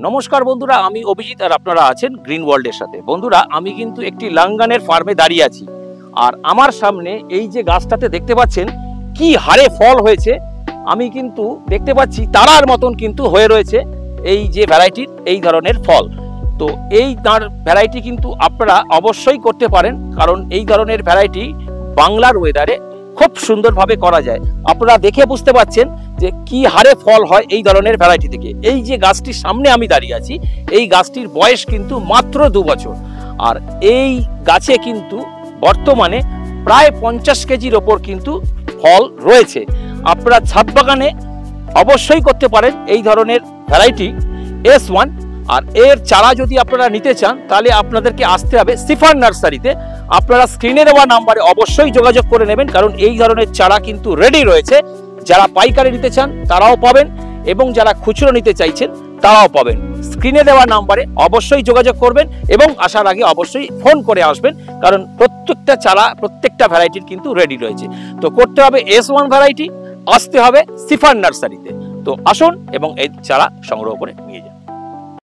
নমস্কার বন্ধুরা, আমি অভিজিৎ আর আপনারা আছেন গ্রিন ওয়ার্ল্ডের সাথে। বন্ধুরা, আমি কিন্তু একটি লাঙ্গানের ফার্মে দাঁড়িয়ে আছি, আর আমার সামনে এই যে গাছটাতে দেখতে পাচ্ছেন কি হারে ফল হয়েছে। আমি কিন্তু দেখতে পাচ্ছি তারার মতন কিন্তু হয়ে রয়েছে এই যে ভ্যারাইটির এই ধরনের ফল। তো এই তার ভ্যারাইটি কিন্তু আপনারা অবশ্যই করতে পারেন, কারণ এই ধরনের ভ্যারাইটি বাংলার ওয়েদারে খুব সুন্দরভাবে করা যায়। আপনারা দেখে বুঝতে পাচ্ছেন যে কি হারে ফল হয় এই ধরনের ভ্যারাইটি থেকে। এই যে গাছটির সামনে আমি দাঁড়িয়ে আছি, এই গাছটির বয়স কিন্তু মাত্র 2 বছর, আর এই গাছে কিন্তু বর্তমানে প্রায় 50 কেজির ওপর কিন্তু ফল রয়েছে। আপনারা ছাদ বাগানে অবশ্যই করতে পারেন এই ধরনের ভ্যারাইটি S1। আর এর চারা যদি আপনারা নিতে চান তাহলে আপনাদেরকে আসতে হবে সিফার নার্সারিতে। আপনারা স্ক্রিনে দেওয়া নাম্বারে অবশ্যই যোগাযোগ করে নেবেন, কারণ এই ধরনের চারা কিন্তু রেডি রয়েছে। যারা পাইকারি নিতে চান তারাও পাবেন, এবং যারা খুচরো নিতে চাইছেন তারাও পাবেন। স্ক্রিনে দেওয়া নাম্বারে অবশ্যই যোগাযোগ করবেন এবং আসার আগে অবশ্যই ফোন করে আসবেন, কারণ প্রত্যেকটা চারা প্রত্যেকটা ভ্যারাইটির কিন্তু রেডি রয়েছে। তো করতে হবে S1 ভ্যারাইটি, আসতে হবে সিফার নার্সারিতে। তো আসুন এবং এই চারা সংগ্রহ করে নিয়ে যান।